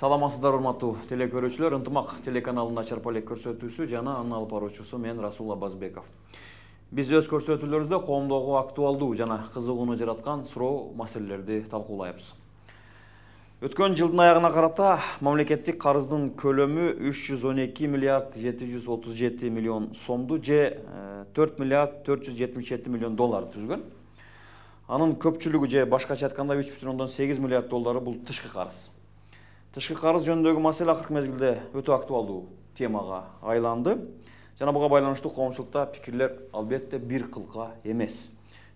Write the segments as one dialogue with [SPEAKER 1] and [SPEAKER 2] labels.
[SPEAKER 1] Саламатсыздар урматтуу телекөрүүчүлөр, ынтымак телеканалынын Ачар Полек көрсөтүүсү жана анын алып баруучусу мен Расул Абазбеков. Биз өз көрсөтүүлөрүбүздө коомдогу актуалдуу жана кызыгууну жараткан суроо маселелерди талкуулайбыз. Өткөн жылдын аягына карата мамлекеттик карыздын көлөмү 312 миллиард 737 миллион сомду же 4 миллиард 477 миллион доллар түзгөн. Анын көпчүлүгү же башкача айтканда 3,8 миллиард доллары бул тышкы карыз. Тышкы карыз жөнүндөгү маселе акыркы мезгилде өтө актуалдуу темага айланды. Жана буга байланыштуу коомчулукта пикирлер албетте бир кылка эмес.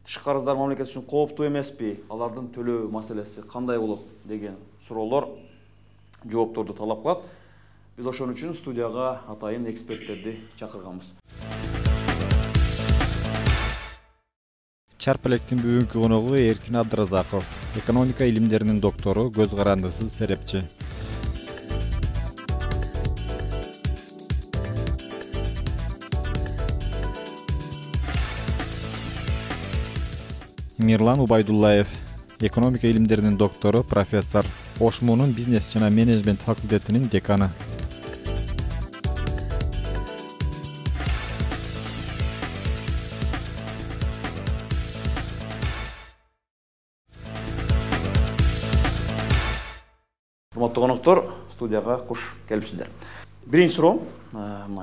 [SPEAKER 1] Тышкы карыздар мамлекет үчүн кооптуу эмеспи? Алардын төлөө маселеси кандай болот деген суроолор жоопторду талап кылат. Биз ошон үчүн студияга атайын эксперттерди чакырганбыз.
[SPEAKER 2] Ачар Полектин бүгүнкү коногу Эркин Абдыразаков, экономика илимдеринин доктору, көз карандысыз серепчи. Мирлан Убайдуллаев, экономика илимдеринин доктору, профессор, ОШМУнун бизнес жана менеджмент факультетинин деканы.
[SPEAKER 1] Урматтуу коноктор, студияга куш келипсиздер. Биринчи суроо,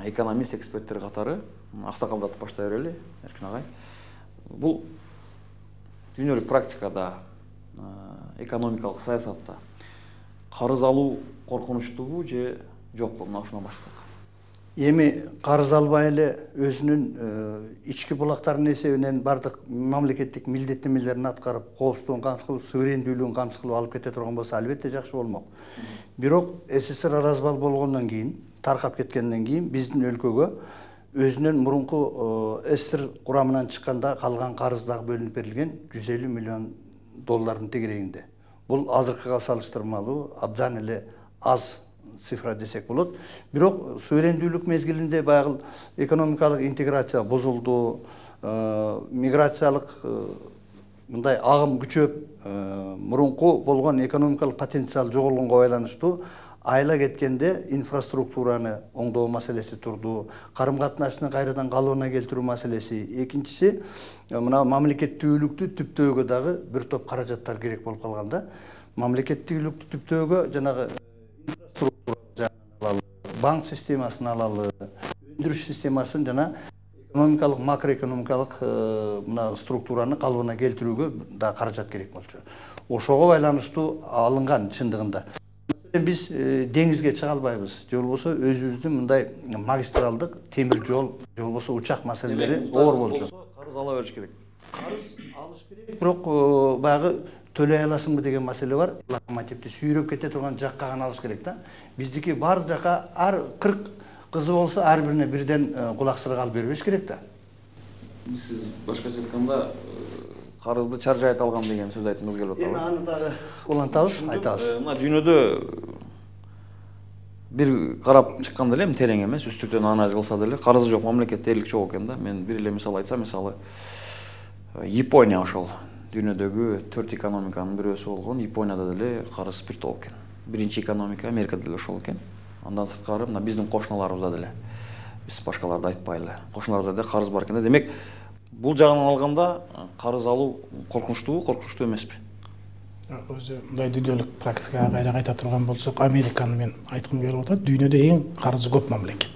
[SPEAKER 1] экономист эксперттер катары аксакалдатып баштай берели, Эркин агай. Бул дүйнөлүк практикада, экономикалык саясатта карыз алуу коркунучтуубу же жокпу? Мына ушуна баштасак.
[SPEAKER 3] Эми карыз албай эле өзүнүн ички булактарынын эсебинен бардык мамлекеттик милдеттенмелерин аткарып, коопсуздугун камсыз кылып, суверендүүлүгүн камсыз кылып алып кете турган болсо, албетте жакшы болмок. Бирок СССР аразбал болгондон кийин, таркап кеткенден кийин биздин өлкөгө өзүнүн мурунку СССР курамынан чыкканда калган карыз дагы бөлүнүп берилген 150 миллион доллардын тегерегинде. Бул азыркыга салыштырмалуу абдан эле аз цифра десек болот. Бирок суверендүүлүк мезгилинде баягы экономикалык интеграция бузулду, миграциялык мындай агым күчөп, мурунку болгон экономикалык потенциал жоголгонго байланыштуу айла кеткенде инфраструктураны оңдоо маселеси турду, карым катнашты кайрадан калыбына келтирүү маселеси. Экинчиси, мына мамлекеттүүлүктү түптөөгө дагы бир топ каражаттар керек болуп калганда, мамлекеттүүлүктү түптөөгө жанагы инфраструктура банк системасын алалы, өндүрүш системасын жана экономикалык, макроэкономикалык мына структураны калыбына келтирүүгө да каражат керек болчу. Ошого байланыштуу алынган чындыгында. Биз деңизге чыга албайбыз. Же болбосо өзүбүздүн мындай магистралдык темир жол, же болбосо учак маселелери оор болчу.
[SPEAKER 1] Карыз ала бериш керек.
[SPEAKER 3] Карыз алыш керек. Бирок баягы төлөй аласыңбы деген маселе бар. Локомотивди сүйрөп кете турган жакка гана алыш керек да. Биздики бар жака ар 40 кызы болсо ар бирине бирден кулак сырык алып бербеш керек да.
[SPEAKER 1] Сиз башкача айтканда карызды чаржайт алгам деген сөз айткыңыз келип атабы?
[SPEAKER 3] Эми аны дагы улантабыз, айтабыз.
[SPEAKER 1] Мына дүйнөдө бир карап чыкканда эле, терең эмес, үстүртөн анализ кылса деле, карызы жок мамлекет дээрлик жок экен да. Мен бир эле мисал айтсам, мисалы Япония ошол дүйнөдөгү 4 экономиканын бирөөсү болгон Японияда деле карыз бир топ экен. Биринчи экономика Америкада деле ошол экен. Андан сырткары мына биздин кошуналарыбызда деле, биз башкаларды айтпайлы, кошуналарыбызда деле карыз бар экен да. Демек, бул жагынан алганда карыз алуу коркунучтуу эмеспи?
[SPEAKER 4] Өзү мындай дүйнөлүк практикага кайра кайта турган болсок, Американы мен айткым келип атат. Дүйнөдө эң карызы көп мамлекет.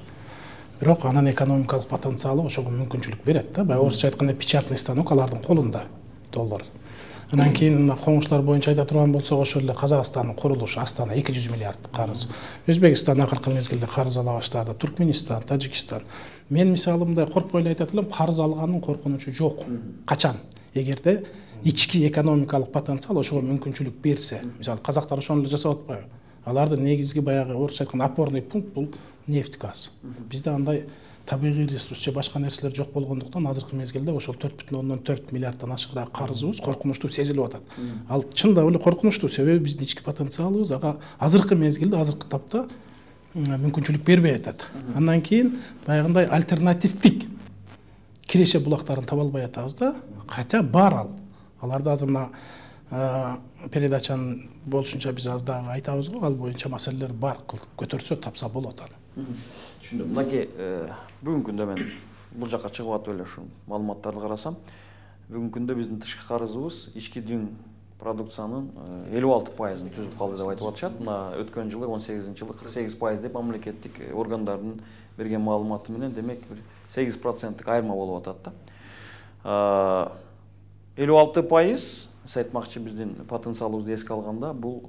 [SPEAKER 4] Бирок анын экономикалык потенциалы ошого мүмкүнчүлүк берет да. Баягы орусча айтканда печатный станок алардын колунда доллар. Андан кийин коңуштар боюнча айта турган болсок, ошол эле Казакстандын курулушу, Астана 200 миллиард карыз. Өзбекстан акыркы мезгилде карыз ала баштады, Туркменистан, Тажикстан. Мен мисалы мындай коркпой эле айтат элем, карыз алганын коркунучу жок. Качан? Эгерде ички экономикалык потенциал ошого мүмкүнчүлүк берсе, мисалы казактар ошону эле жасап атпайбы? Алардын негизги баягы орусча айтканда опорный пункт бул нефть, газ. Бизде андай табигый ресурс же башка нерселер жок болгондуктан азыркы мезгилде ошол 4,4 миллиарддан ашыгыраак карызыбыз коркунучтуу сезилип атат. Ал чындап эле коркунучтуу, себеби биздин ички потенциалыбыз ага азыркы мезгилде, азыркы тапта мүмкүнчүлүк бербей атат. Андан кийин баягындай альтернативдик киреше булактарын таба албай атабыз да, хотя бар ал. Аларды азыр мына передачанын болушунча биз аз дагы айтабыз го, ал боюнча маселелер бар, көтөрсө тапса болот аны.
[SPEAKER 1] Түшүндүм. Мынакей бүгүнкү күндө мен бул жака чыгып атып эле ушу маалыматтарды карасам, бүгүнкү күндө биздин тышкы карызыбыз ички дүң продукциянын 56%-ын түзүп калды деп айтып атышат. Мына өткөн жылы 18-жылы 48% деп мамлекеттик органдардын берген маалыматы менен демек 8%-тык айырма болуп атат да. 56% сиз айтмакчы биздин потенциалыбызды эске алганда бул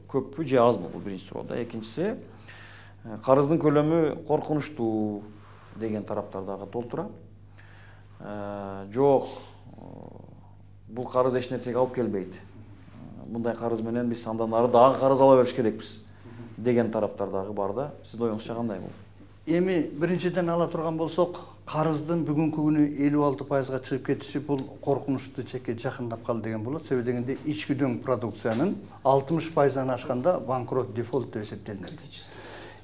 [SPEAKER 1] көппү же азбы, бул биринчи суроо да. Экинчиси, карыздын көлөмү коркунучтуу деген тараптар дагы толтура. Жок, бул карыз эч нерсеге алып келбейт. Мындай карыз менен биз андан ары дагы карыз ала бериш керекпиз деген тараптар дагы бар да. Сиздин оюңузча кандай бул?
[SPEAKER 3] Эми биринчиден ала турган болсок, карыздын бүгүнкү күнү 56%-га чыгып кетиши бул коркунучтуу чекке жакындап калды деген болот. Себеби дегенде ички дөң продукциянын 60%-дан ашканда банкрот, дефолт деп эсептелинет.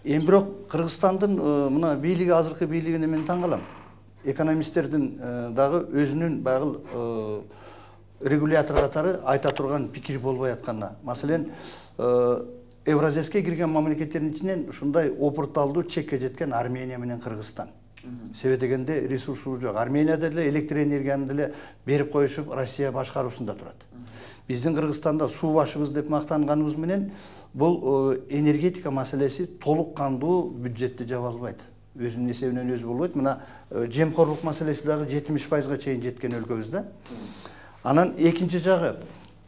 [SPEAKER 3] Эми бирок Кыргызстандын мына бийлиги, азыркы бийлигине мен таң калам. Экономисттердин дагы өзүнүн байгыл регулятор катары айта турган пикири болбой атканына. Маселен, Евразияске кирген мамлекеттердин ичинен ушундай опурталдуу чекке жеткен Армения менен Кыргызстан. Себеби дегенде ресурсу жок. Арменияда деле электр энергияны деле берип коюшуп, Россия башкаруусунда турат. Биздин Кыргызстанда суу башыбыз деп мактанганыбыз менен бул энергетика маселеси толук кандуу бюджетти жаба албайт. Өзүнүн эсебинен өзү болбойт. Мына жемкорлук маселеси дагы 70%-га чейин жеткен өлкөбүз да. Анан экинчи жагы,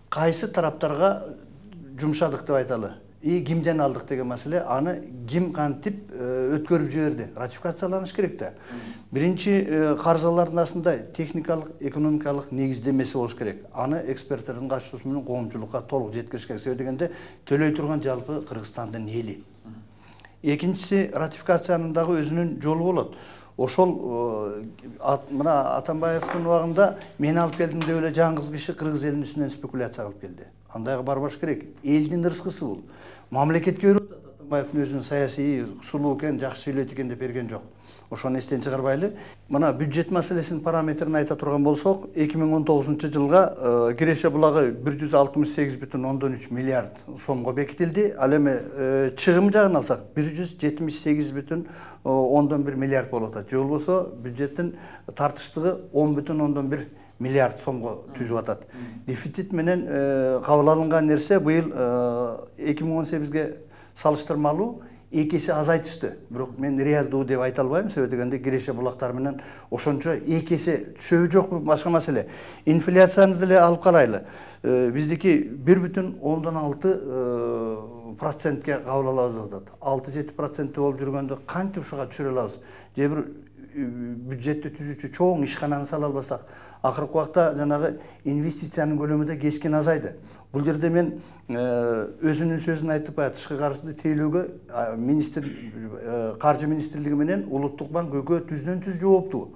[SPEAKER 3] кайсы тараптарга жумшадык деп айталы. Кимден алдык деген маселе, аны ким кантип өткөрүп жиберди? Ратификацияланыш керек да. Биринчи каржылардын астында техникалык, экономикалык негиздемеси болуш керек. Аны эксперттердин катышуусу менен коомчулукка толук жеткириш керек. Себеби дегенде төлөй турган жалпы Кыргызстандын эли. Экинчиси, ратификациянын дагы өзүнүн жолу болот. Ошол мына Атамбаевдин убагында мен алып келдим деп эле жаңгыз киши кыргыз элинин үстүнөн спекуляция кылып келди. Андайга барбаш керек. Элдин ырыскысы бул. Мамлекетке берип атат. Атамбаевдин өзүнүн саясий сулуу экен, жакшы сүйлөйт экен деп берген жок. Ошону эстен чыгарбайлы. Мына бюджет маселесинин параметрин айта турган болсок, 2019-жылга киреше булагы 168,3 миллиард сомго бекитилди. Ал эми чыгым жагын алсак 178,1 миллиард болуп атат. Же болбосо бюджеттин тартыштыгы 10,1 миллиард сомго түзүп атат. Дефицит менен кабыл алынган нерсе быйыл 2018-ге салыштырмалуу 2 есе азайтышты. Бирок мен реалдуу деп айта албайм, себеби дегенде киреше булактар менен ошончо 2 есе түшөбү жокпу, башка маселе. Инфляцияны деле алып карайлы. Биздики 1,6%ке кабыл алабыз деп атат. 6-7% болуп жүргөндө кантип ушуга түшүрө алабыз? Же бир бюджетти түзүүчү чоң ишкананы сала албасак, акыркы убакта жанагы инвестициянын көлөмү да кескин азайды. Бул жерде мен өзүнүн сөзүн айтып, тышкы карызды тейлөөгө каржы министрлиги менен Улуттук банк экөө түздөн түз жооптуу.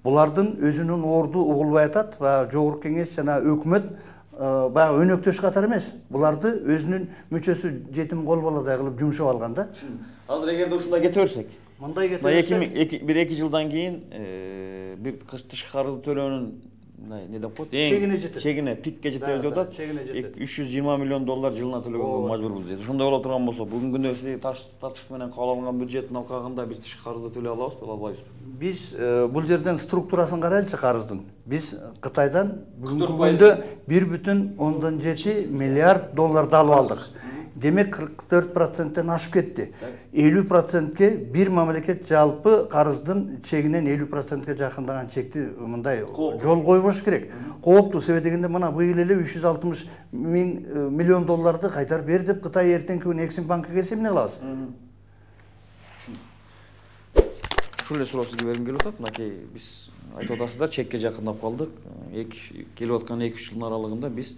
[SPEAKER 3] Булардын өзүнүн орду угулбай атат, жогорку кеңеш жана өкмөт баягы өнөктөш катары эмес. Буларды өзүнүн мүчөсү жетим кол баладай кылып жумшап алган да.
[SPEAKER 1] Азыр эгерде ушундай кете берсек,
[SPEAKER 3] мындай кете берсек,
[SPEAKER 1] бир 2 жылдан кийин бир тышкы карызды төлөөнүн не деп коет? Чегине пикке жетебиз деп атат. 320 миллион доллар жылына төлөгөнгө мажбурбуз дейт. Ошондой боло турган болсо, бүгүнкү күндө сиз тартыш менен кабыл алынган бюджеттин алкагында биз тышкы карызды төлөй алабызбы, албайбызбы?
[SPEAKER 3] Биз бул жерден структурасын карайлычы карыздын. Биз Кытайдан бүгүнкү күндө 1,7 миллиард долларды алып алдык. Демек 44%-тен ашып кетти. 50%-ке бир мамлекет жалпы карыздын чегинен 50%-ке жакындаган чекти мындай жол койбош керек. Кооптуу, себеби дегенде мына быйыл эле 360 миллион долларды кайтарып бер деп Кытай эртеңки күнү Эксим банкка келсе эмне кылабыз?
[SPEAKER 1] Ушул эле суроо сизге бергим келип атат. Мынакей биз айтып атасыздар, чекке жакындап калдык. Келип аткан 2-3 жылдын аралыгында биз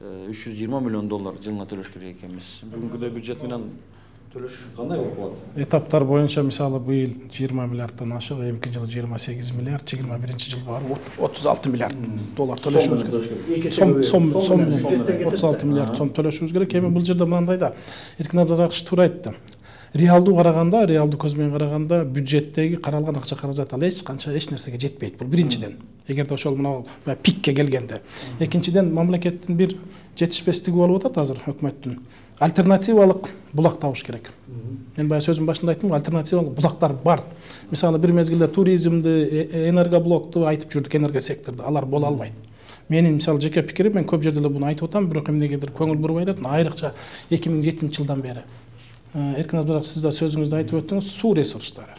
[SPEAKER 1] 320 миллион доллар жылына төлөш керек экенбиз. Бүгүнкү бюджет менен төлөш кандай болуп калат?
[SPEAKER 4] Этаптар боюнча мисалы быйыл 20 миллиарддан ашык, эмки жылы 28 миллиард, 21-жылга барып 36 миллиард доллар төлөшүбүз керек. Сом 36 миллиард сом төлөшүбүз керек. Эми бул жерде мындай да, Эркин Абдыразакович туура айтты. реалдуу караганда, реалдуу көз менен караганда бюджеттеги каралган акча каражат ал эч нерсеге жетпейт. Бул биринчиден. Эгерде ошол мына пикке келгенде. Экинчиден мамлекеттин бир жетишпестиги болуп атат азыр өкмөттүн. Альтернативалык булак табыш керек. Мен баягы сөзүм башында айттым, альтернативалык булактар бар. Мисалы бир мезгилде туризмди, энергоблокту айтып жүрдүк, энергосекторду. Алар боло албайт. Менин мисалы жеке пикирим, мен көп жерде эле буну айтып атам, бирок эмнегедир көңүл бурбай атат. Айрыкча 2007-жылдан бери. Эркин Азбарак, сиз да сөзүңүздө айтып өттүңүз, суу ресурстары.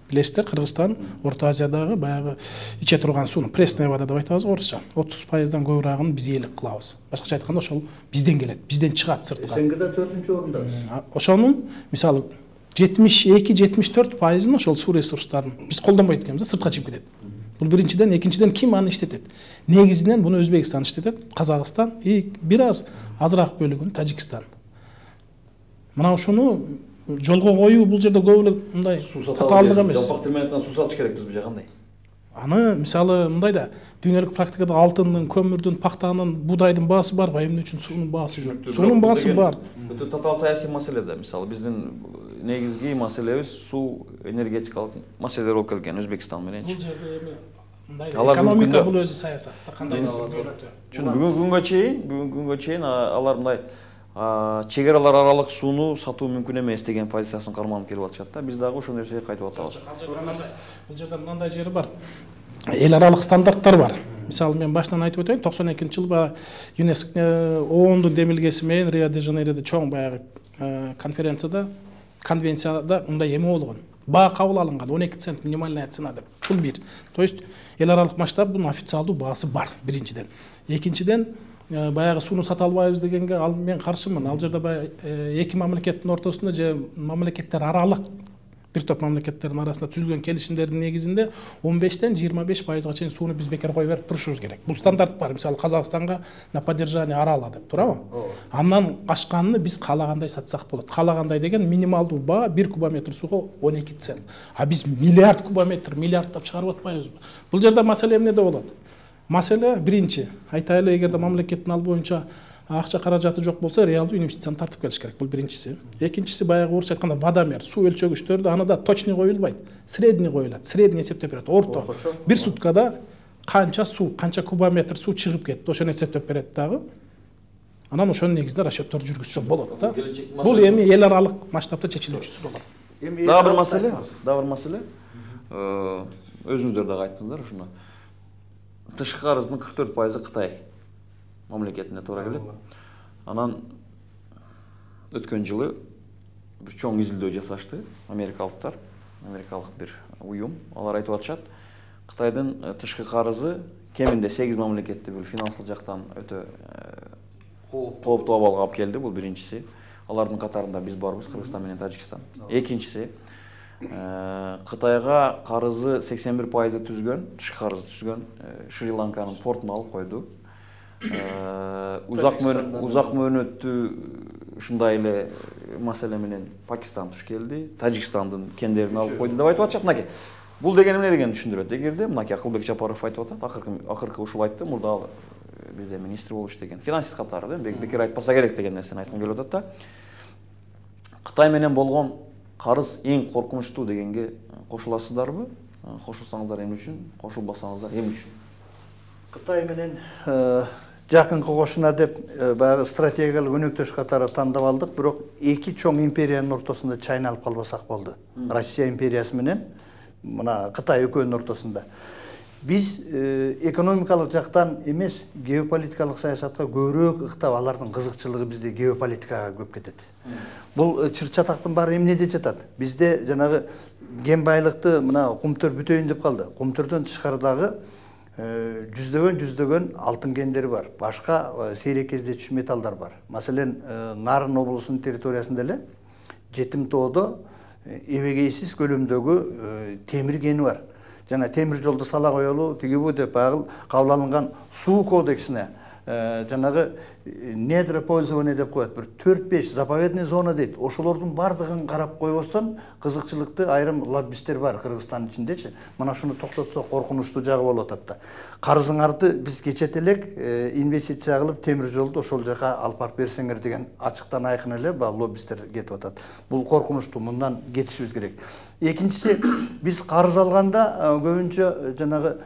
[SPEAKER 4] Билесиздер, Кыргызстан Орто Азиядагы баягы иче турган сууну пресная вода деп айтабыз орусча. 30%дан көбүрөөгүн биз ээлик кылабыз. Башкача айтканда ошол бизден келет, бизден чыгат сыртка.
[SPEAKER 3] СНГда 4-орундабыз.
[SPEAKER 4] Ошонун мисалы 72-74%ын ошол суу ресурстарын биз колдонбойт экенбиз, сыртка чыгып кетет. Бул биринчиден, экинчиден ким аны иштетет? Негизинен буну Өзбекстан иштетет, Казакстан и бир азыраак бөлүгүн Тажикстан. Мына ушуну жолго коюу бул жерде көп эле мындай татаалдык эмес.
[SPEAKER 1] Жалпак тил менен айтканда суу сатыш керек бизге кандай?
[SPEAKER 4] Аны мисалы мындай да дүйнөлүк практикада алтындын, көмүрдүн, пактанын, будайдын баасы бар го, эмне үчүн суунун баасы жок? Суунун баасы бар.
[SPEAKER 1] Өтө татаал саясий маселе да. Мисалы биздин негизги маселебиз суу энергетикалык маселелер болуп келген Өзбекстан менен.
[SPEAKER 4] Бул жерде эми мындай экономика бул өзү саясат. Кандай
[SPEAKER 1] бүгүнкү күнгө чейин алар мындай чек-аралар аралык сууну сатуу мүмкүн эмес деген позициясын карманып келип атышат да. Биз дагы ошол нерсеге кайтып атабыз.
[SPEAKER 4] Бул жерде мындай жери бар. Эл аралык стандарттар бар. Мисалы мен башынан айтып өтөйүн, 92-жылы баягы ЮНЕСКО ООНдун демилгеси менен Рио-де-Жанейрода чоң баягы конвенцияда мындай эме болгон. Баа кабыл алынган 12 цент минимальная цена деп. Бул бир. То есть эл аралык масштаб бунун официалдуу баасы бар биринчиден. Экинчиден баягы сууну сата албайбыз дегенге ал мен каршымын. Ал жерде баягы эки мамлекеттин ортосунда же мамлекеттер аралык бир топ мамлекеттердин арасында түзүлгөн келишимдердин негизинде 15-тен 25%га чейин сууну биз бекер кое берип турушубуз керек. Бул стандарт бар. Мисалы Казакстанга на поддержание арала деп турабы? Андан ашканын биз каалагандай сатсак болот. Каалагандай деген минималдуу баа 1 кубометр сууга 12 цент. А биз миллиард кубометр, миллиарддап чыгарып атпайбызбы? Бул жерде маселе эмнеде болот? Маселе биринчи, айтайлы, эгерде мамлекеттин ал боюнча акча каражаты жок болсо, реалдуу инвестицияны тартып келиш керек. Бул биринчиси. Экинчиси баягы орусча айтканда водомер, суу өлчөгүчтөрдү аны да точный коюлбайт, средний коюлат. Средний эсептеп берет. Орто. Бир суткада канча суу, канча кубометр суу чыгып кетти, ошону эсептеп берет дагы. Анан ошонун негизинде расчеттор жүргүзсө болот да. Бул эми эл аралык масштабта чечилүүчү суроо.
[SPEAKER 1] Дагы бир маселе. Өзүңүздөр дагы айттыңыздар ушуну. Тышкы карыздын 44% Кытай мамлекетине туура келет. Анан өткөн жылы бир чоң изилдөө жасашты америкалыктар, америкалык бир уюм. Алар айтып атышат, Кытайдын тышкы карызы кеминде 8 мамлекетти бул финансылык жактан өтө кооптуу абалга алып келди. Бул биринчиси. Алардын катарында биз барбыз, Кыргызстан менен Тажикстан. Экинчиси, Кытайга карызы 81% түзгөн, тышкы карызы түзгөн Шри-Ланканын портун алып койду. Узак мөөнөттүү ушундай эле маселе менен Пакистан туш келди, Тажикстандын кендерин алып койду деп айтып атышат. Мынакей. Бул деген эмне дегенди түшүндүрөт. Эгерде мынакей Акылбек Жапаров айтып атат, акыркы ушул айтты, мурда ал бизде министр болуп иштеген, финансист катары да, бекер айтпаса керек деген нерсени айткым келип атат да. Кытай менен болгон карыз эң коркунучтуу дегенге кошуласыздарбы? Кошулсаңыздар эмне үчүн? Кошулбасаңыздар эмне үчүн?
[SPEAKER 3] Кытай менен жакынкы кошуна деп баягы стратегиялык өнөктөш катары тандап алдык, бирок эки чоң империянын ортосунда чайналып калбасак болду. Россия империясы менен мына Кытай экөөнүн ортосунда. Биз экономикалык жактан эмес, геополитикалык саясатка көбүрөөк ыктап, алардын кызыкчылыгы бизде геополитикага көп кетет. Бул чыр-чатактын баары эмнеде жатат? Бизде жанагы кен байлыкты мына кумтөр бүтөйүн деп калды. Кумтөрдөн тышкарыдагы жүздөгөн алтын кендери бар. Башка сейрек кездечү металлдар бар. Маселен, Нарын облусунун территориясында эле Жетимтоодо эбегейсиз көлөмдөгү темир кени бар. Жана темир жолду сала коелу, тигибу деп кабыл алынган суу кодексине жанагы недропользование деп коет, бир 4-5 заповедный зона дейт. Ошолордун бардыгын карап койбостон кызыкчылыкты айрым лоббисттер бар Кыргызстандын ичиндечи. Мына шуну токтотсо коркунучтуу жагы болуп атат да. Карызыңарды биз кечет элек инвестиция кылып темир жолду ошол жака алып барып берсеңер деген ачыктан айкын эле лоббисттер кетип атат. Бул коркунучтуу, мындан кетишибиз керек. Экинчиси, биз карыз алганда көбүнчө жанагы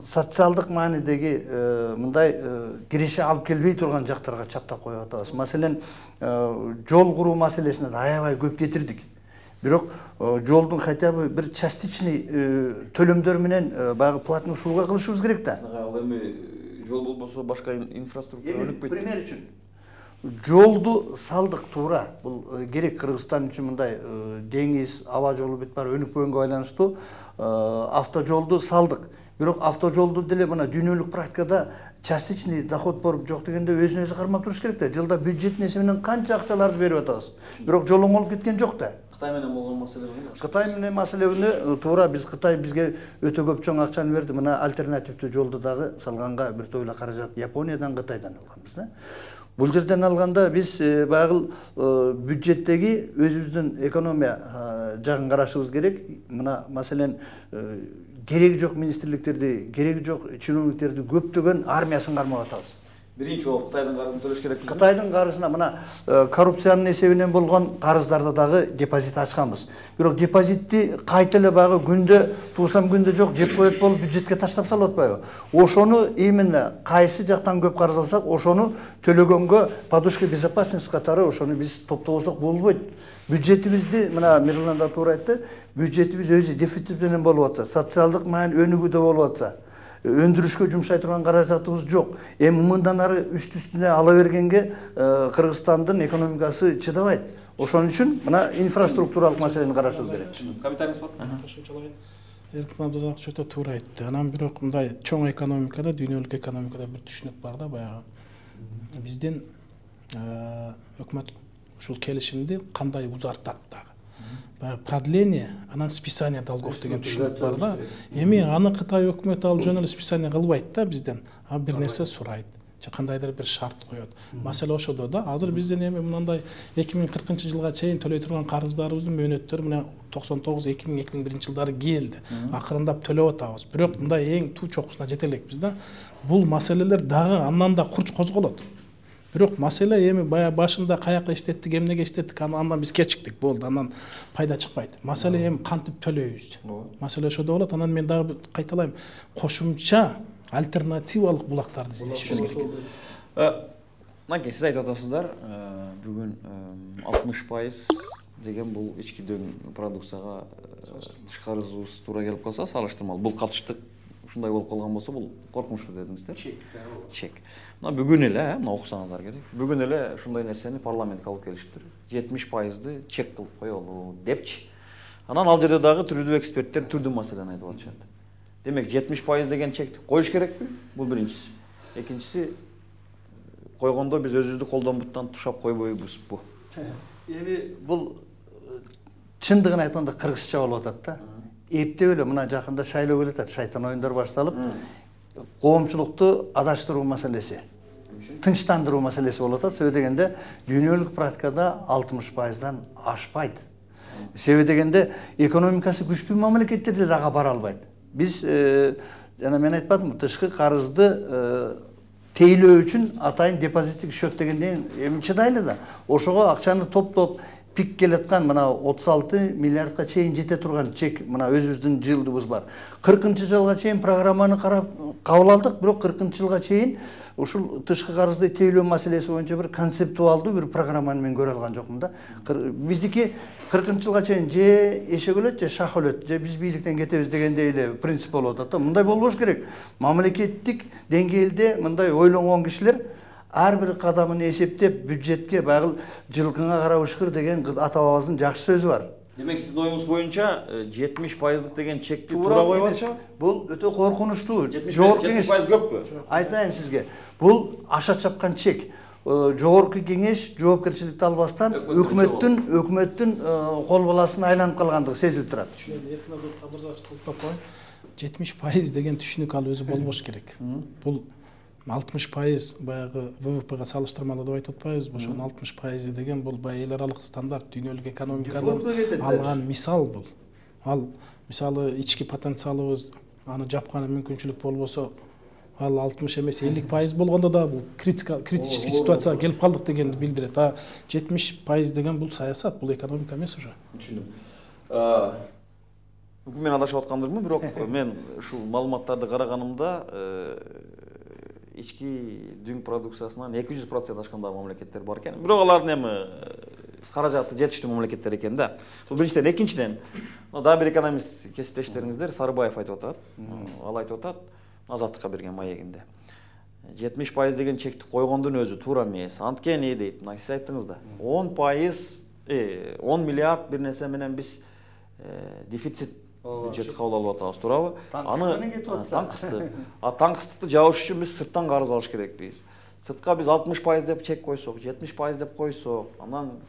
[SPEAKER 3] социалдык маанидеги мындай киреше алып келбей турган жактарга чаптап коюп атабыз. Маселен, жол куруу маселесине аябай көп кетирдик. Бирок жолдун хотя бы бир частичный төлөмдөр менен баягы платный услуга кылышыбыз керек да.
[SPEAKER 1] Ал эми жол болбосо башка инфраструктура өнүкпөйт.
[SPEAKER 3] Пример үчүн жолду салдык туура. Бул керек Кыргызстан үчүн мындай деңиз, аба жолу бүт бар өнүкпөгөнгө байланыштуу автожолду салдык. Бирок автожолду деле мына дүйнөлүк практикада частичный доход болуп жок дегенде өзүн өзү кармап туруш керек да. Жылда бюджет несебинен канча акчаларды берип атабыз. Бирок жол оңолуп кеткен жок да.
[SPEAKER 1] Кытай менен болгон маселе кандай?
[SPEAKER 3] Кытай менен маселени туура биз Кытай бизге өтө көп чоң акчаны берди. Мына альтернативдүү жолду дагы салганга бир тойло каражат Япониядан, Кытайдан алганбыз да. Бул жерден алганда биз баягы бюджеттеги өзүбүздүн экономия жагын карашыбыз керек. Мына маселен кереги жок министрликтерди, кереги жок чиновниктерди көптөгөн армиясын кармап атабыз.
[SPEAKER 1] Биринчи жолу Кытайдын карызын төлөш керекпиз.
[SPEAKER 3] Кытайдын карызына мына коррупциянын эсебинен болгон карыздарды дагы депозит ачканбыз. Бирок депозитти кайта эле баягы күндө туусам күндө жок жеп коет болуп бюджетке таштап салып атпайбы? Ошону именно кайсы жактан көп карыз алсак, ошону төлөгөнгө подушка безопасности катары ошону биз топтобосок болбойт. Бюджетибизди мына Мирлан да туура айтты, бюджетибиз өзү дефицит менен болуп атса, социалдык маани өнүгүүдө болуп атса, өндүрүшкө жумшай турган каражатыбыз жок. Эми мындан ары үстүнө ала бергенге Кыргызстандын экономикасы чыдабайт. Ошон үчүн мына инфраструктуралык маселени карашыбыз керек.
[SPEAKER 1] Комментарийиңиз бар?
[SPEAKER 4] Кошумчалайын. Эркин Абдузаков өтө туура айтты. Анан бирок мындай чоң экономикада, дүйнөлүк экономикада бир түшүнүк бар да, баягы биздин өкмөт ушул келишимди кандай узартат дагы. Продление, анан списание долгов деген түшүнүк бар да. Эми аны Кытай өкмөтү ал жөн эле списание кылбайт да бизден. А бир нерсе сурайт. Же кандайдыр бир шарт коет. Маселе ошодо да. Азыр бизден эми мындай 2040-жылга чейин төлөй турган карыздарыбыздын мөөнөттөрү мына 99-2001 жылдары келди. Акырындап төлөп атабыз. Бирок мындай эң туу чокусуна жете элекпиз да. Бул маселелер дагы андан да курч козголот. Бирок маселе эми бая башында каяка иштеттик, эмнеге иштеттик, андан биз кечиктик, болду, андан пайда чыкпайт. Маселе эми кантип төлөйбүз. Маселе ошодо болот. Анан мен дагы кайталайм, кошумча альтернативалык булактарды издешибиз керек.
[SPEAKER 1] Мынакей, сиз айтып атасыздар, бүгүн 60% деген бул ичкиден продукцияга тышкарызыбыз туура келип калса, салыштырмалуу. Бул катыштык ушундай болуп калган болсо, бул коркунучтуу дедиңиздер. Чек. Мына бүгүн эле, мына окусаңыздар керек. Бүгүн эле ушундай нерсени парламентке алып келишиптир. 70%ды чек кылып коелу депчи. Анан ал жерде дагы түрдүү эксперттер түрдүү маселени айтып атышат. Демек 70% деген чекти коюш керекпи? Бул биринчиси. Экинчиси, койгондо биз өзүбүздү колдон буттан тушап койбойбузбу?
[SPEAKER 3] Эми бул чындыгын айтканда кыргызча болуп атат да. Эптеп эле мына жакында шайлоо келип атат, шайтан оюндар башталып, коомчулукту адаштыруу маселеси, тынчтандыруу маселеси болуп атат. Себеби дегенде дүйнөлүк практикада 60%дан ашпайт. Себеби дегенде экономикасы күчтүү мамлекеттер деле ага бара албайт. Биз жана мен айтпадымбы, тышкы карызды тейлөө үчүн атайын депозиттик счет дегенден эми чыдайлы да. Ошого акчаны топтоп пик келаткан мына 36 миллиардка чейин жете турган чек мына өзүбүздүн жылдыбыз бар. 40-жылга чейин программаны кабыл алдык, бирок 40-жылга чейин ушул тышкы карызды тейлөө маселеси боюнча бир концептуалдуу бир программаны мен көрө алган жокмун да. Биздики 40-жылга чейин же эшек өлөт, же шах өлөт, же биз бийликтен кетебиз дегендей эле принцип болуп атат да. Мындай болбош керек. Мамлекеттик деңгээлде мындай ойлонгон кишилер ар бир кадамын эсептеп бюджетке баягы жылкыңа карап ышкыр деген ата бабабыздын жакшы сөзү бар.
[SPEAKER 1] Демек сиздин оюңуз боюнча 70%дык деген чекти туура коюп атышат?
[SPEAKER 3] Бул өтө коркунучтуу.
[SPEAKER 1] 70% көппү?
[SPEAKER 3] Айтайын сизге. Бул аша чапкан чек. Жогорку кеңеш жоопкерчиликти албастан өкмөттүн кол баласына айланып калгандыгы сезилип турат.
[SPEAKER 4] Эркин Абдузаков токтоп коюн. 70% деген түшүнүк ал өзү болбош керек. Бул 60% баягы ВВПга салыштырмалуу деп айтып атпайбызбы? Ошонун 60% деген бул эл аралык стандарт, дүйнөлүк экономикадан алган мисал бул. Ал мисалы ички потенциалыбыз аны жапканы мүмкүнчүлүк болбосо, ал 60 эмес 50% болгондо да бул критический ситуацияга келип калдык дегенди билдирет. А 70% деген бул саясат, бул экономика эмес уже.
[SPEAKER 1] Түшүндүм. Мен адашып аткандырмын, бирок мен ушул маалыматтарды караганымда ички дүң продукциясынан 200% ашкан мамлекеттер бар экен. Бирок алардын эми каражаты жетиштүү мамлекеттер экен да. Бул биринчиден, экинчиден, дагы бир экономист кесиптештериңиздер Сарыбаев айтып атат. Ал айтып атат, Азаттыкка берген маегинде. 70% деген чекти койгондун өзү туура эмес. Анткени дейт, мына сиз айттыңыз да. 10 миллиард бир нерсе менен биз дефицит бюджет кабыл алып атабыз, туурабы? Таңкысты. Таңкыстыкты жабыш үчүн биз сырттан карыз алыш керекпиз. Сыртка биз 60% деп чек койсок, 70% деп койсок, анан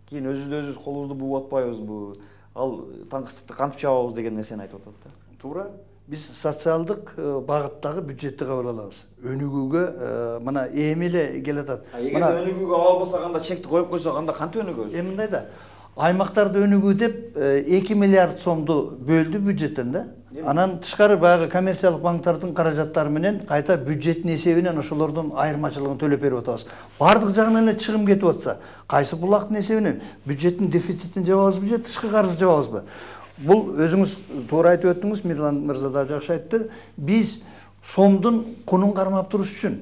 [SPEAKER 1] кийин өзүбүз колубузду бууп атпайбызбы? Ал таңкыстыкты кантип жабабыз деген нерсени айтып атат да.
[SPEAKER 3] Туура. Биз социалдык багыттагы бюджетти кабыл алабыз. Өнүгүүгө мына эми эле келатат.
[SPEAKER 1] Эгер өнүгүүгө ала албасак, анда чекти коюп койсок, анда кантип өнүгөбүз?
[SPEAKER 3] Мындай да. Аймактарды өнүгүү деп 2 миллиард сомду бөлдү бюджеттен да. Анан тышкары баягы коммерциялык банктардын каражаттары менен кайта бюджеттин эсебинен ошолордун айырмачылыгын төлөп берип атабыз. Бардык жагынан эле чыгым кетип атса, кайсы булактын эсебинен бюджеттин дефицитин жабабызбы же тышкы карызды жабабызбы? Бул өзүңүз туура айтып өттүңүз, Мирлан мырза да жакшы айтты. Биз сомдун кунун кармап туруш үчүн,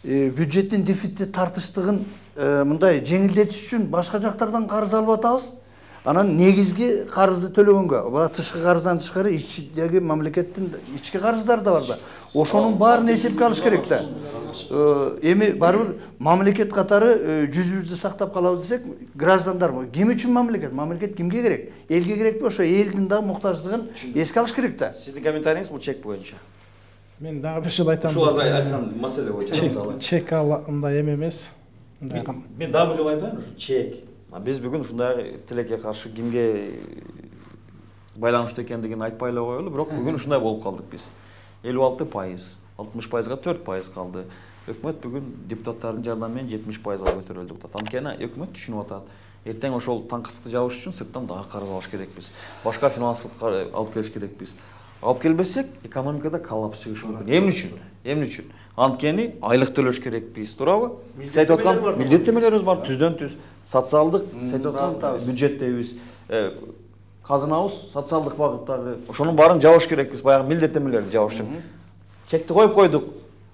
[SPEAKER 3] бюджеттин дефицит тартыштыгын мындай жеңилдетиш үчүн башка жактардан карыз алып атабыз. Анан негизги карызды төлөгөнгө, тышкы карыздан тышкары ички мамлекеттин ички карыздары да бар да. Ошонун баарын эсепке алыш керек да. Эми барбыр мамлекет катары жүзүбүздү сактап калабыз десек, граждандар ким үчүн мамлекет? Мамлекет кимге керек? Элге керекпи? Ошо элдин да муктаждыгын эске алыш керек да.
[SPEAKER 1] Сиздин комментарийиңиз бул чек боюнча?
[SPEAKER 4] Мен дагы бир жолу айтам.
[SPEAKER 1] Ушул азыр айткан маселе боюнча.
[SPEAKER 4] Чек андай эме эмес.
[SPEAKER 1] Мен дагы бир жолу айтайын, ушу чек. Биз бүгүн ушундай тилекке каршы кимге байланыштуу экендигин айтпай эле коелу, бирок бүгүн ушундай болуп калдык биз. 56%, 60%га 4% калды. Өкмөт бүгүн депутаттардын жардамы менен 70%га көтөрүлдү деп атат. Анткени өкмөт түшүнүп атат. Эртең ошол таңкыстыкты жабыш үчүн сырттан дагы карыз алыш керекпиз. Башка финансылык алып келиш керекпиз. Алып келбесек, экономикада коллапс чыгышы мүмкүн. Эмне үчүн? Эмне үчүн? Анткени айлык төлөш керекпиз, туурабы? Сиз айтып аткан милдеттемелерибиз бар, түздөн түз. Социалдык, сиз айтып аткан бюджеттебиз, казынабыз социалдык багыттагы. Ошонун баарын жабыш керекпиз, баягы милдеттемелерди жабыш үчүн. Чекти коюп койдук.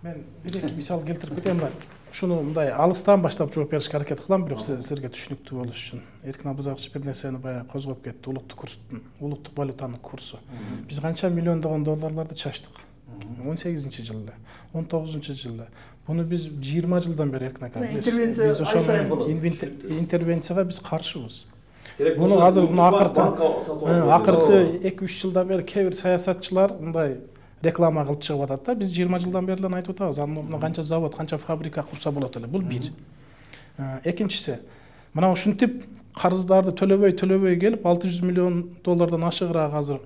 [SPEAKER 4] Мен бир-эки мисал келтирип кетем да. Ушуну мындай алыстан баштап жооп беришке аракет кылам, бирок силерге түшүнүктүү болуш үчүн. Эркин Абузакович бир нерсени баягы козгоп кетти. Улуттук валютанын курсу. Биз канча миллиондогон долларларды чачтык? 18-жылда, 19-жылда. Буну биз 20 жылдан бери Эркин ака. Биз ошол интервенцияга биз каршыбыз. Буну азыр акыркы 2-3 жылдан бери кээ бир саясатчылар мындай реклама кылып чыгып атат да. Биз 20 жылдан бери эле айтып атабыз. Аны канча завод, канча фабрика курса болот эле. Бул бир. Экинчиси, мына ушинтип карыздарды төлөбөй келип 600 миллион доллардан ашыгыраак азыр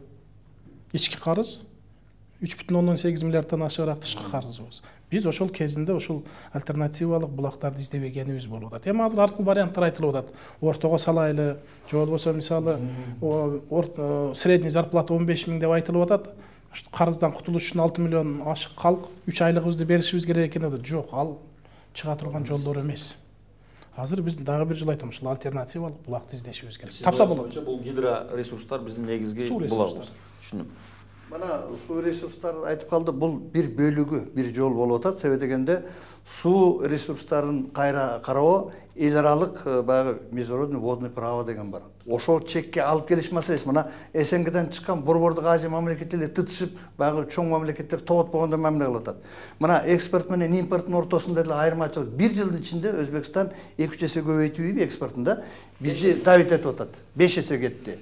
[SPEAKER 4] ички карыз, 3,8 миллиарддан ашыгыраак тышкы карызыбыз. Биз ошол кезинде ошол альтернативалык булактарды издебегенибиз болуп атат. Эми азыр ар кыл варианттар айтылып атат. Ортого салайлы, же болбосо мисалы средний зарплата 15 000 деп айтылып атат. Карыздан кутулуш үчүн 6 миллион ашык калк 3 айлыгыбызды беришибиз керек экен деп. Жок, ал чыга турган жолдор эмес. Азыр биз дагы бир жолу айтам, ушул альтернативалык булакты издешибиз керек. Тапса болот.
[SPEAKER 1] Бул гидроресурстар биздин негизги булагыбыз. Түшүндүм.
[SPEAKER 3] Мына суу ресурстары айтып калды, бул бир бөлүгү, бир жол болуп атат. Себеби дегенде суу ресурстарын кайра кароо эл аралык баягы международный водный право деген бар. Ошол чекке алып келиш маселеси. Мына СНГден чыккан Борбордук Азия мамлекеттери тытышып, баягы чоң мамлекеттер тогот болгондо мамиле кылып атат. Мына экспорт менен импорттун ортосунда эле айырмачылык. Бир жылдын ичинде Өзбекстан 2-3 эсе көбөйтүп экспортунда бизди давит этип атат. 5 эсе кетти.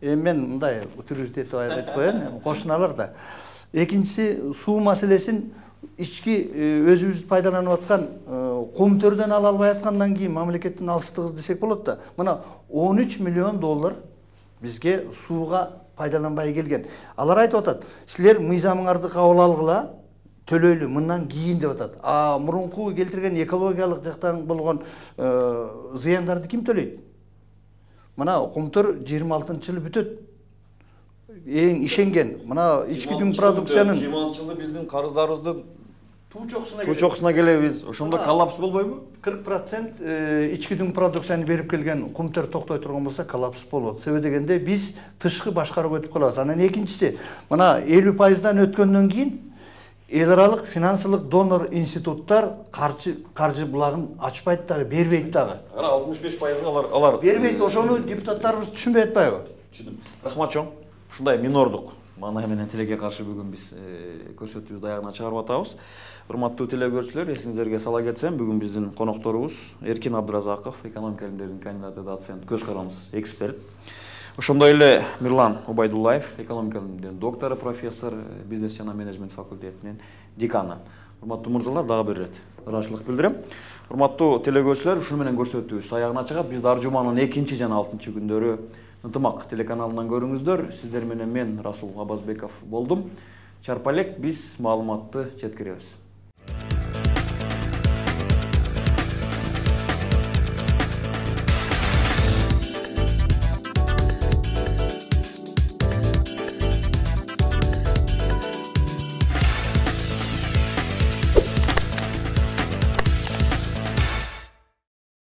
[SPEAKER 3] Мен мындай утилитет этип айтып коеюн, кошуналар да. Экинчиси, суу маселесин ички өзүбүз пайдаланып аткан кум төрдөн ала албай аткандан кийин мамлекеттин алыстыгы десек болот да. Мына 13 миллион доллар бизге сууга пайдаланбай келген. Алар айтып атат, силер мыйзамыңарды кабыл алгыла, төлөйлү мындан кийин деп атат. А мурунку келтирген экологиялык жактан болгон зыяндарды ким төлөйт? Мына Кумтөр 26-жылы бүтөт. Эң ишенген мына ички дүң продукциянын
[SPEAKER 1] 20-жылы биздин карыздарыбыздын
[SPEAKER 3] туучоксуна
[SPEAKER 1] туучоксуна келебиз. Ошондо коллапс болбойбу?
[SPEAKER 3] 40% ички дүң продукцияны берип келген Кумтөр токтой турган болсо коллапс болот. Себеби дегенде биз тышкы башкарууга өтүп калабыз. Анан экинчиси, мына 50%дан өткөндөн кийин эл аралык финансылык донор институттар каржы булагын ачпайт дагы, бербейт дагы.
[SPEAKER 1] 65% алар
[SPEAKER 3] Бербейт, ошону депутаттарыбыз түшүнбөй атпайбы?
[SPEAKER 1] Түшүндүм. Рахмат чоң. Ушундай минордук маанай менен тилекке каршы бүгүн биз көрсөтүүбүздү аягына чыгарып атабыз. Урматтуу телекөрүүчүлөр, эсиңиздерге сала кетсем, бүгүн биздин конокторубуз Эркин Абдыразаков, экономика илимдеринин кандидаты, доцент, көз карандысыз эксперт. Ошондой эле Мирлан Убайдуллаев, экономика илимдеринин доктору, профессор, бизнес жана менеджмент факультетинин деканы. Урматтуу мырзалар, дагы бир ирет ыраазычылык билдирем. Урматтуу телекөрүүчүлөр, ушуну менен көрсөтүүбүз аягына чыгат. Биз ар жуманын 2 жана 6 күндөрү Ынтымак телеканалынан көрүңүздөр. Сиздер менен мен Расул Абазбеков болдум. Чарпалек, биз маалыматты жеткиребиз.